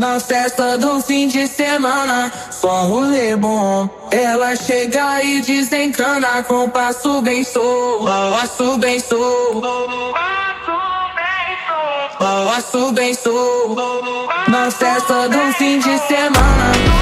Na festa do fim de semana, só rolê bom. Ela chega e desencana com passo bem solto, passo bem solto, passo bem solto. Na festa do fim de semana.